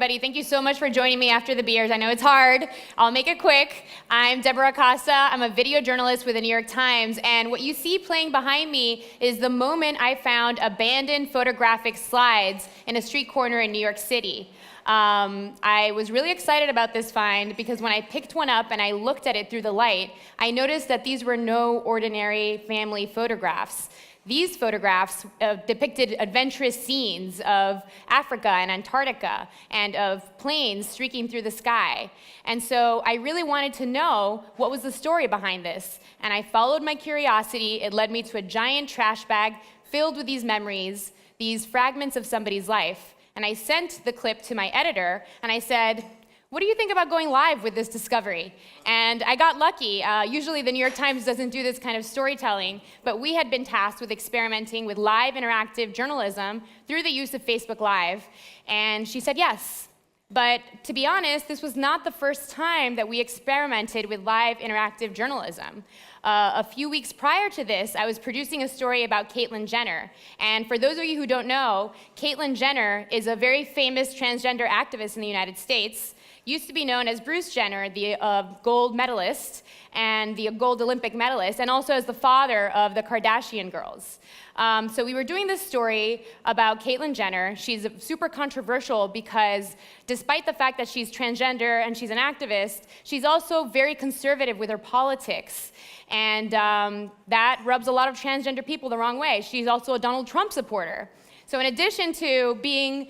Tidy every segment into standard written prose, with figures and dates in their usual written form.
everybody. Thank you so much for joining me after the beers. I know it's hard. I'll make it quick. I'm Deborah Acosta. I'm a video journalist with the New York Times, and what you see playing behind me is the moment I found abandoned photographic slides in a street corner in New York City. I was really excited about this find because when I picked one up and I looked at it through the light, I noticed that these were no ordinary family photographs. These photographs depicted adventurous scenes of Africa and Antarctica and of planes streaking through the sky. And so I really wanted to know what was the story behind this. And I followed my curiosity. It led me to a giant trash bag filled with these memories, these fragments of somebody's life. And I sent the clip to my editor, and I said, what do you think about going live with this discovery? And I got lucky. Usually the New York Times doesn't do this kind of storytelling, but we had been tasked with experimenting with live interactive journalism through the use of Facebook Live, and she said yes. But to be honest, this was not the first time that we experimented with live interactive journalism. A few weeks prior to this, I was producing a story about Caitlyn Jenner. And for those of you who don't know, Caitlyn Jenner is a very famous transgender activist in the United States. Used to be known as Bruce Jenner, the gold medalist and the gold Olympic medalist, and also as the father of the Kardashian girls. So we were doing this story about Caitlyn Jenner. She's super controversial because despite the fact that she's transgender and she's an activist, she's also very conservative with her politics. And that rubs a lot of transgender people the wrong way. She's also a Donald Trump supporter. So in addition to being,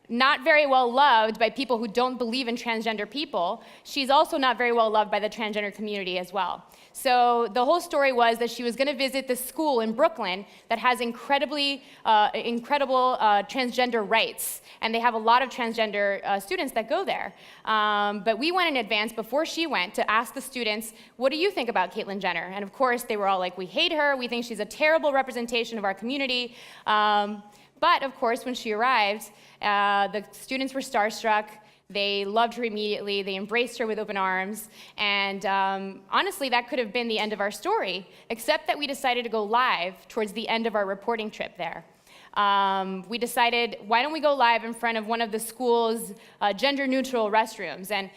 not very well loved by people who don't believe in transgender people, she's also not very well loved by the transgender community as well. So the whole story was that she was going to visit this school in Brooklyn that has incredible transgender rights, and they have a lot of transgender students that go there. But we went in advance before she went to ask the students, what do you think about Caitlyn Jenner? And of course, they were all like, we hate her, we think she's a terrible representation of our community. But of course, when she arrived, the students were starstruck. They loved her immediately. They embraced her with open arms. And honestly, that could have been the end of our story, except that we decided to go live towards the end of our reporting trip there. We decided, why don't we go live in front of one of the school's gender-neutral restrooms? And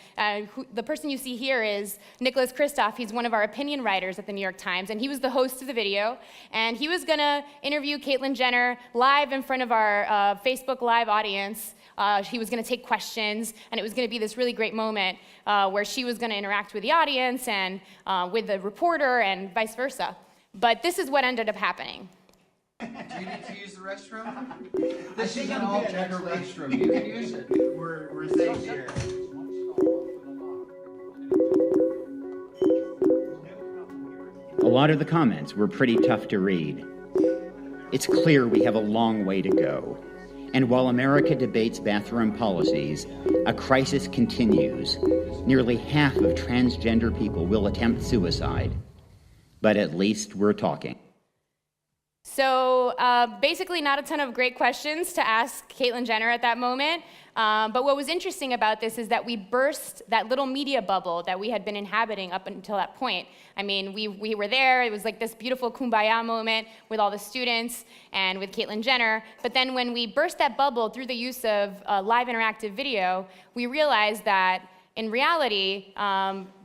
the person you see here is Nicholas Kristof. He's one of our opinion writers at the New York Times, and he was the host of the video. And he was going to interview Caitlyn Jenner live in front of our Facebook Live audience. He was going to take questions, and it was going to be this really great moment where she was going to interact with the audience and with the reporter and vice versa. But this is what ended up happening. Do you need to use the restroom? This is an all-gender restroom. You can use it. We're safe here. A lot of the comments were pretty tough to read. It's clear we have a long way to go. And while America debates bathroom policies, a crisis continues. Nearly half of transgender people will attempt suicide. But at least we're talking. So basically not a ton of great questions to ask Caitlyn Jenner at that moment. But what was interesting about this is that we burst that little media bubble that we had been inhabiting up until that point. I mean, we were there. It was like this beautiful kumbaya moment with all the students and with Caitlyn Jenner. But then when we burst that bubble through the use of live interactive video, we realized that in reality,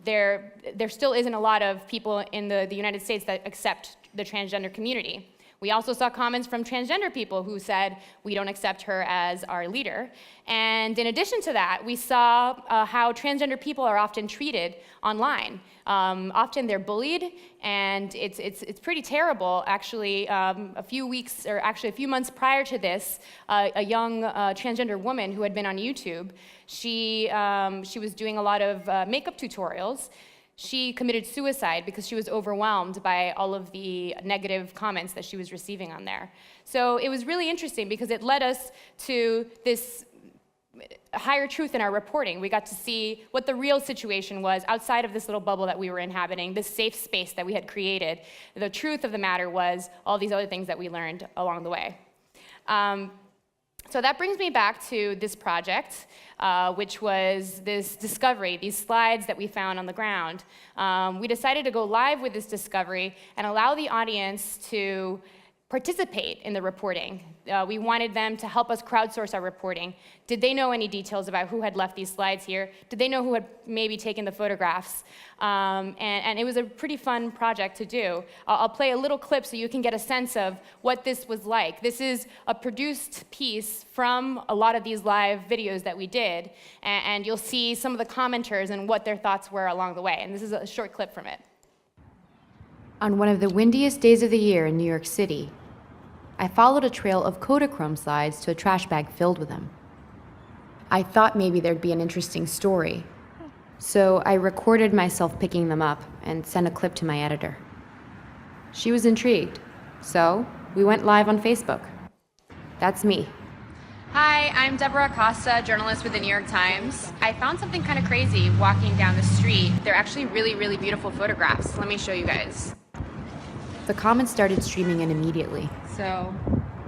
there still isn't a lot of people in the United States that accept the transgender community. We also saw comments from transgender people who said, we don't accept her as our leader. And in addition to that, we saw how transgender people are often treated online. Often they're bullied, and it's pretty terrible. Actually, a few months prior to this, a young transgender woman who had been on YouTube, she was doing a lot of makeup tutorials. She committed suicide because she was overwhelmed by all of the negative comments that she was receiving on there. So it was really interesting because it led us to this higher truth in our reporting. We got to see what the real situation was outside of this little bubble that we were inhabiting, this safe space that we had created. The truth of the matter was all these other things that we learned along the way. So that brings me back to this project, which was this discovery, these slides that we found on the ground. We decided to go live with this discovery and allow the audience to participate in the reporting. We wanted them to help us crowdsource our reporting. Did they know any details about who had left these slides here? Did they know who had maybe taken the photographs? And it was a pretty fun project to do. I'll play a little clip so you can get a sense of what this was like. This is a produced piece from a lot of these live videos that we did, and you'll see some of the commenters and what their thoughts were along the way. And this is a short clip from it. On one of the windiest days of the year in New York City, I followed a trail of Kodachrome slides to a trash bag filled with them. I thought maybe there'd be an interesting story, so I recorded myself picking them up and sent a clip to my editor. She was intrigued, so we went live on Facebook. That's me. Hi, I'm Deborah Acosta, journalist with the New York Times. I found something kind of crazy walking down the street. They're actually really, really beautiful photographs. Let me show you guys. The comments started streaming in immediately. So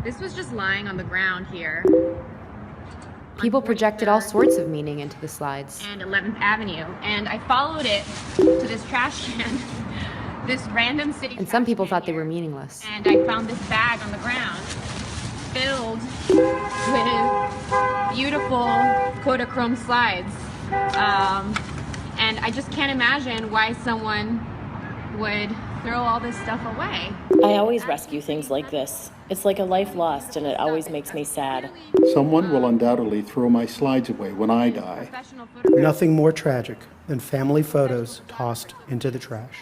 this was just lying on the ground here. People projected all sorts of meaning into the slides. And 11th Avenue. And I followed it to this trash can, this random city. And some people thought they were meaningless. And I found this bag on the ground filled with beautiful Kodachrome slides. And I just can't imagine why someone would throw all this stuff away. I always rescue things like this. It's like a life lost, and it always makes me sad. Someone will undoubtedly throw my slides away when I die. Nothing more tragic than family photos tossed into the trash.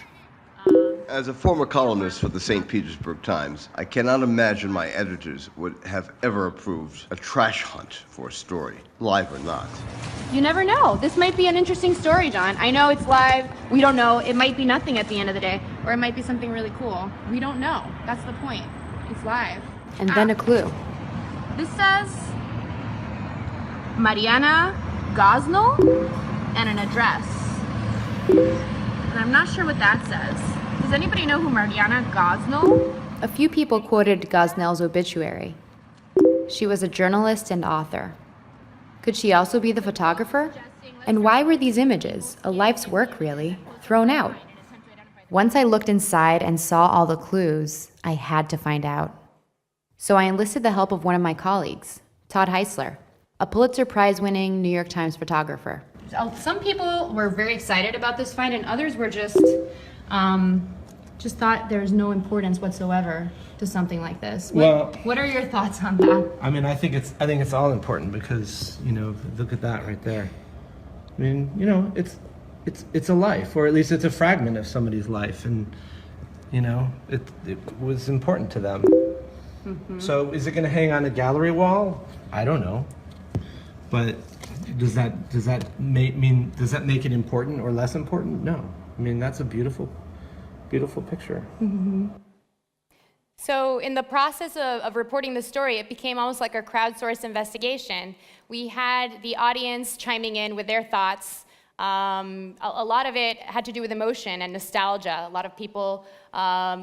As a former columnist for the St. Petersburg Times, I cannot imagine my editors would have ever approved a trash hunt for a story, live or not. You never know. This might be an interesting story, John. I know it's live. We don't know. It might be nothing at the end of the day, or it might be something really cool. We don't know. That's the point. It's live. And then a clue. This says Mariana Gosnell and an address. And I'm not sure what that says. Does anybody know who Mariana Gosnell? A few people quoted Gosnell's obituary. She was a journalist and author. Could she also be the photographer? And why were these images, a life's work really, thrown out? Once I looked inside and saw all the clues, I had to find out. So I enlisted the help of one of my colleagues, Todd Heisler, a Pulitzer Prize-winning New York Times photographer. Some people were very excited about this find, and others were just thought there's no importance whatsoever to something like this. What are your thoughts on that? I mean, I think it's all important because, you know, look at that right there. I mean, you know, it's a life, or at least it's a fragment of somebody's life, and you know, it was important to them. Mm-hmm. So is it going to hang on a gallery wall? I don't know, but does that make it important or less important? No. I mean, that's a beautiful picture. Mm-hmm. So in the process of reporting the story, it became almost like a crowdsourced investigation. We had the audience chiming in with their thoughts. A lot of it had to do with emotion and nostalgia. A lot of people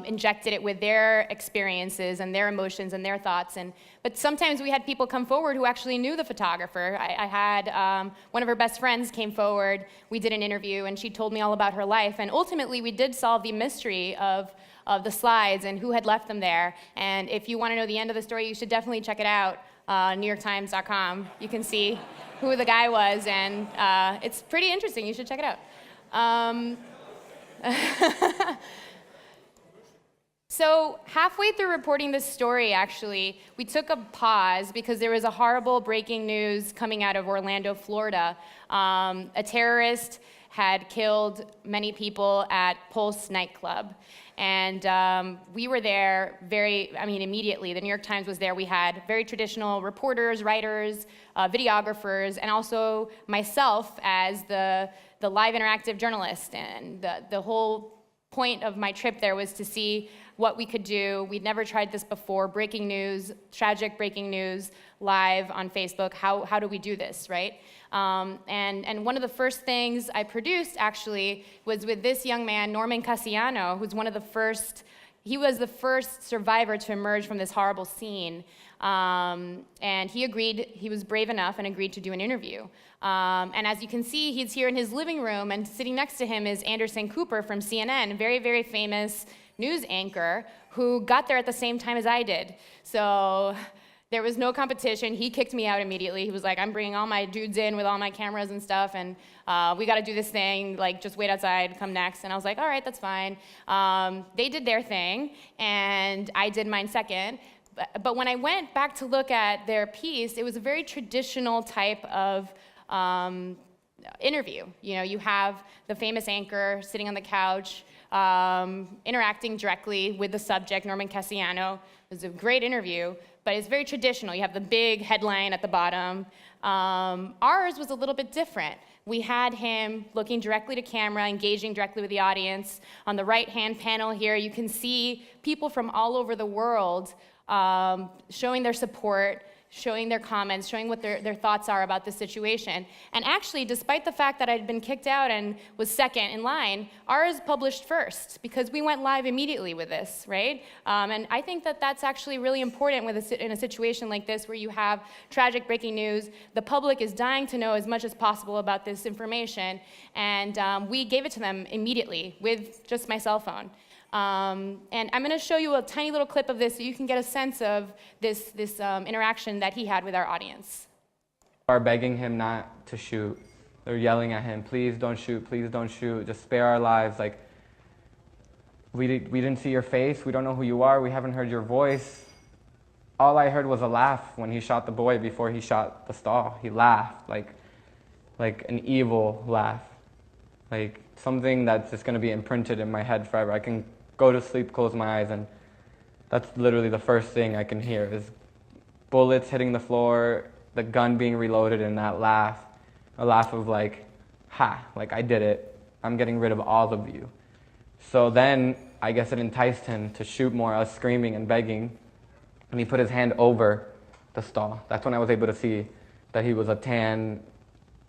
injected it with their experiences and their emotions and their thoughts. But sometimes we had people come forward who actually knew the photographer. I had one of her best friends came forward. We did an interview, and she told me all about her life. And ultimately, we did solve the mystery of the slides and who had left them there. And if you want to know the end of the story, you should definitely check it out, NewYorkTimes.com. You can see who the guy was, and it's pretty interesting. You should check it out. So halfway through reporting this story, actually, we took a pause because there was a horrible breaking news coming out of Orlando, Florida. A terrorist had killed many people at Pulse nightclub. And we were there immediately. The New York Times was there. We had very traditional reporters, writers, videographers, and also myself as the live interactive journalist. And the whole point of my trip there was to see what we could do. We'd never tried this before, breaking news, tragic breaking news, live on Facebook. How do we do this, right? And one of the first things I produced, actually, was with this young man, Norman Casiano, who's one of the first He was the first survivor to emerge from this horrible scene, and he agreed, he was brave enough and agreed to do an interview. And as you can see, he's here in his living room, and sitting next to him is Anderson Cooper from CNN, a very, very famous news anchor who got there at the same time as I did. So there was no competition. He kicked me out immediately. He was like, I'm bringing all my dudes in with all my cameras and stuff, and we got to do this thing, like, just wait outside, come next. And I was like, all right, that's fine. They did their thing, and I did mine second. But when I went back to look at their piece, it was a very traditional type of interview. You know, you have the famous anchor sitting on the couch, interacting directly with the subject, Norman Cassiano. It was a great interview, but it's very traditional. You have the big headline at the bottom. Ours was a little bit different. We had him looking directly to camera, engaging directly with the audience. On the right-hand panel here, you can see people from all over the world showing their support, showing their comments, showing what their thoughts are about the situation. And actually, despite the fact that I'd been kicked out and was second in line, ours published first because we went live immediately with this, right? And I think that that's actually really important in a situation like this where you have tragic breaking news. The public is dying to know as much as possible about this information, and we gave it to them immediately with just my cell phone. And I'm going to show you a tiny little clip of this so you can get a sense of this interaction that he had with our audience. Are begging him not to shoot. They're yelling at him, please don't shoot, just spare our lives. Like, we didn't see your face, we don't know who you are, we haven't heard your voice. All I heard was a laugh when he shot the boy before he shot the stall. He laughed, like an evil laugh. Like something that's just going to be imprinted in my head forever. I can go to sleep, close my eyes, and that's literally the first thing I can hear is bullets hitting the floor, the gun being reloaded, and that laugh. A laugh of like, ha, like I did it. I'm getting rid of all of you. So then I guess it enticed him to shoot more. I was screaming and begging, and he put his hand over the stall. That's when I was able to see that he was a tan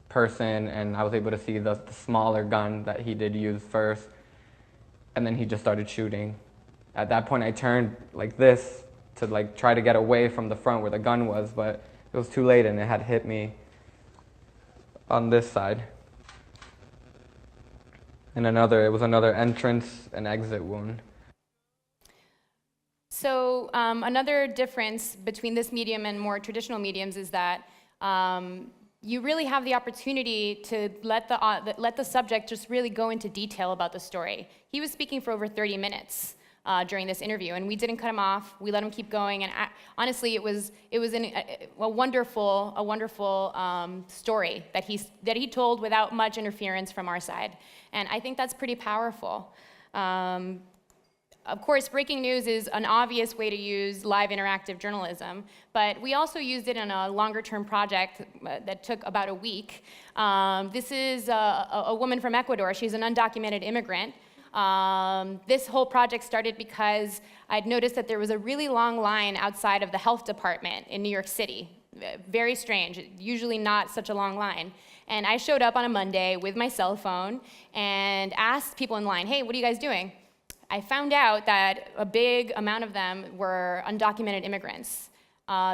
person, and I was able to see the smaller gun that he did use first. And then he just started shooting. At that point I turned like this to like try to get away from the front where the gun was, but it was too late and it had hit me on this side. And it was another entrance and exit wound. So another difference between this medium and more traditional mediums is that you really have the opportunity to let the subject just really go into detail about the story. He was speaking for over 30 minutes during this interview, and we didn't cut him off. We let him keep going, and honestly, it was a wonderful story that he told without much interference from our side, and I think that's pretty powerful. Of course, breaking news is an obvious way to use live interactive journalism, but we also used it in a longer-term project that took about a week. This is a woman from Ecuador. She's an undocumented immigrant. This whole project started because I'd noticed that there was a really long line outside of the health department in New York City. Very strange, usually not such a long line. And I showed up on a Monday with my cell phone and asked people in line, hey, what are you guys doing? I found out that a big amount of them were undocumented immigrants.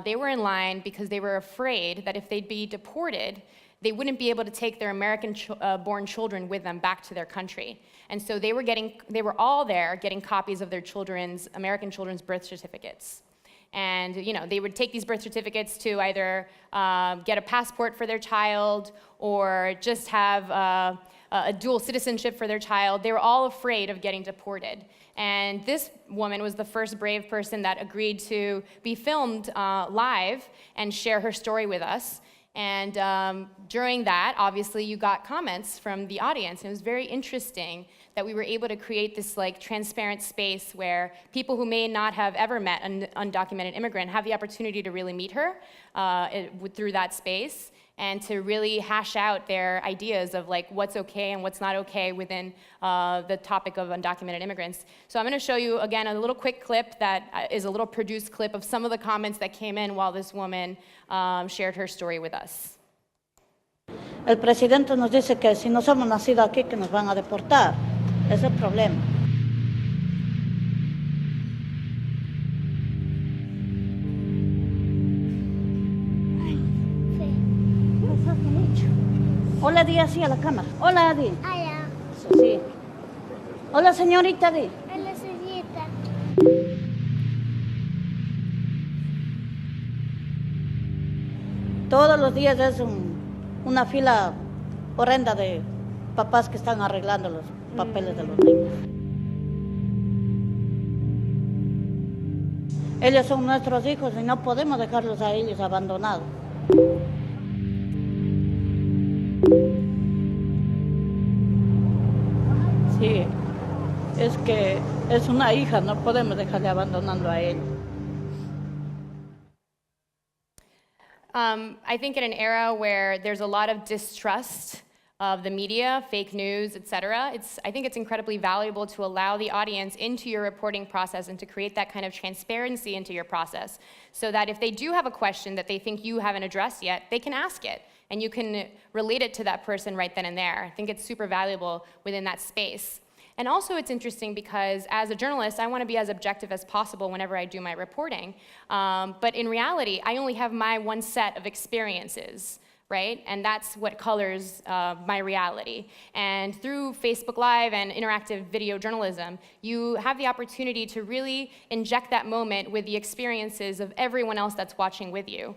They were in line because they were afraid that if they'd be deported, they wouldn't be able to take their American-born children with them back to their country. And so they were all there getting copies of their American children's birth certificates. And they would take these birth certificates to either get a passport for their child or just have a dual citizenship for their child. They were all afraid of getting deported. And this woman was the first brave person that agreed to be filmed live and share her story with us. And during that, obviously, you got comments from the audience. And it was very interesting that we were able to create this transparent space where people who may not have ever met an undocumented immigrant have the opportunity to really meet her through that space, and to really hash out their ideas of what's okay and what's not okay within the topic of undocumented immigrants. So I'm going to show you again a little quick clip that is a little produced clip of some of the comments that came in while this woman shared her story with us. El presidente nos dice que si no somos nacidos aquí que nos van a deportar. Ese es el problema. Hola, di así a la cámara. Hola, di. Hola. Eso sí. Hola, señorita, di. Hola, señorita. Todos los días es una fila horrenda de papás que están arreglando los papeles de los niños. Ellos son nuestros hijos y no podemos dejarlos a ellos abandonados. Sí, es que es una hija, no podemos dejarle abandonando a ella. I think in an era where there's a lot of distrust of the media, fake news, etc., I think it's incredibly valuable to allow the audience into your reporting process and to create that kind of transparency into your process, so that if they do have a question that they think you haven't addressed yet, they can ask it, and you can relate it to that person right then and there. I think it's super valuable within that space. And also it's interesting because as a journalist, I want to be as objective as possible whenever I do my reporting. But in reality, I only have my one set of experiences, right? And that's what colors my reality. And through Facebook Live and interactive video journalism, you have the opportunity to really inject that moment with the experiences of everyone else that's watching with you.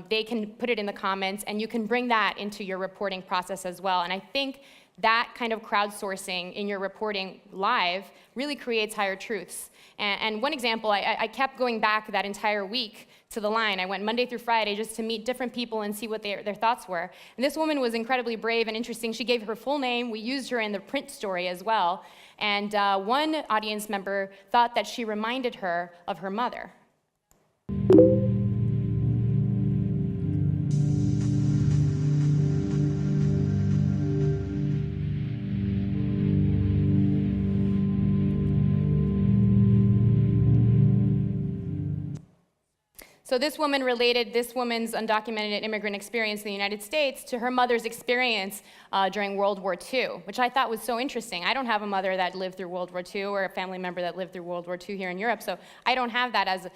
They can put it in the comments, and you can bring that into your reporting process as well. And I think that kind of crowdsourcing in your reporting live really creates higher truths. And one example, I kept going back that entire week to the line. I went Monday through Friday just to meet different people and see what their thoughts were. And this woman was incredibly brave and interesting. She gave her full name. We used her in the print story as well. And one audience member thought that she reminded her of her mother. So this woman related this woman's undocumented immigrant experience in the United States to her mother's experience during World War II, which I thought was so interesting. I don't have a mother that lived through World War II or a family member that lived through World War II here in Europe, so I don't have that as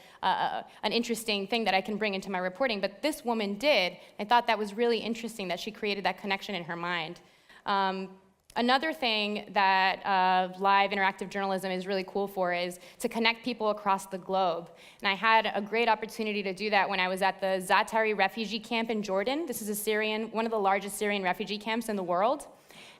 an interesting thing that I can bring into my reporting, but this woman did. I thought that was really interesting that she created that connection in her mind. Another thing that live interactive journalism is really cool for is to connect people across the globe. And I had a great opportunity to do that when I was at the Zaatari refugee camp in Jordan. This is one of the largest Syrian refugee camps in the world.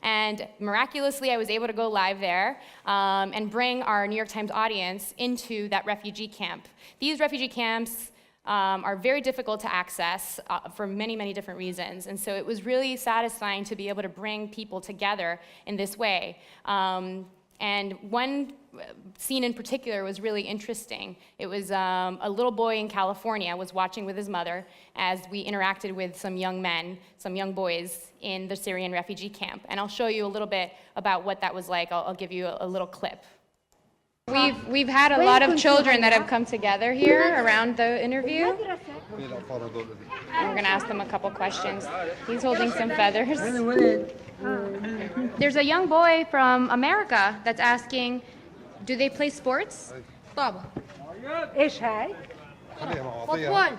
And miraculously, I was able to go live there and bring our New York Times audience into that refugee camp. These refugee camps are very difficult to access for many, many different reasons. And so it was really satisfying to be able to bring people together in this way. And one scene in particular was really interesting. It was a little boy in California was watching with his mother as we interacted with some young men, some young boys in the Syrian refugee camp. And I'll show you a little bit about what that was like. I'll give you a little clip. We've had a lot of children that have come together here around the interview. We're going to ask them a couple questions. He's holding some feathers. There's a young boy from America that's asking, do they play sports? طبعا. ايش هاي؟ فوتبول.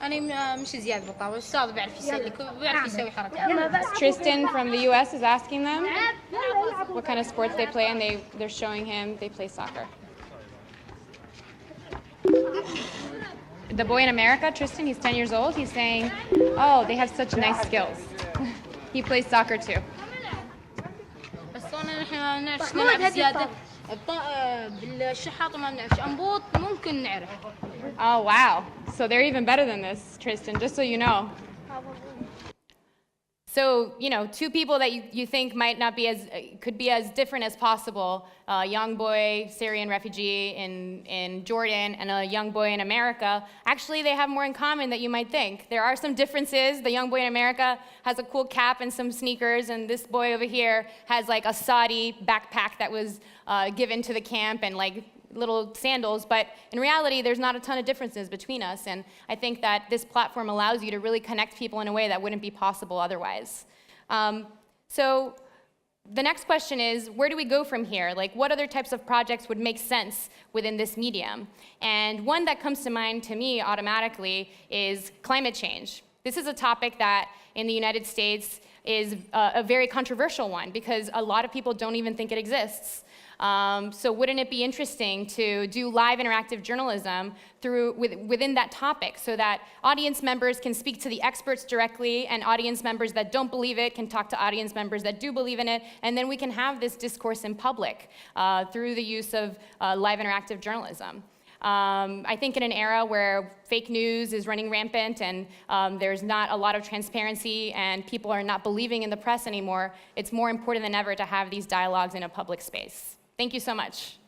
أنا مش زياد بالطبع، الأستاذ بيعرف يسلك وبيعرف يسوي حركات. Tristan from the US is asking them what kind of sports they play, and they're showing him they play soccer. The boy in America, Tristan, he's 10 years old, he's saying, oh, they have such nice skills. He plays soccer too. بس أنا نحن نعرف نلعب زيادة. بالشحاطة ما بنعرفش أنبوط ممكن نعرف. Oh wow, so they're even better than this, Tristan, just so you know. So, you know, two people that you think might not be could be as different as possible, a young boy, Syrian refugee in Jordan, and a young boy in America, actually they have more in common than you might think. There are some differences. The young boy in America has a cool cap and some sneakers, and this boy over here has like a Saudi backpack that was given to the camp and like little sandals, but in reality, there's not a ton of differences between us, and I think that this platform allows you to really connect people in a way that wouldn't be possible otherwise. So the next question is, where do we go from here? Like, what other types of projects would make sense within this medium? And one that comes to mind to me automatically is climate change. This is a topic that in the United States is a very controversial one because a lot of people don't even think it exists. So wouldn't it be interesting to do live interactive journalism within that topic so that audience members can speak to the experts directly and audience members that don't believe it can talk to audience members that do believe in it, and then we can have this discourse in public through the use of live interactive journalism. I think in an era where fake news is running rampant and there's not a lot of transparency and people are not believing in the press anymore, it's more important than ever to have these dialogues in a public space. Thank you so much.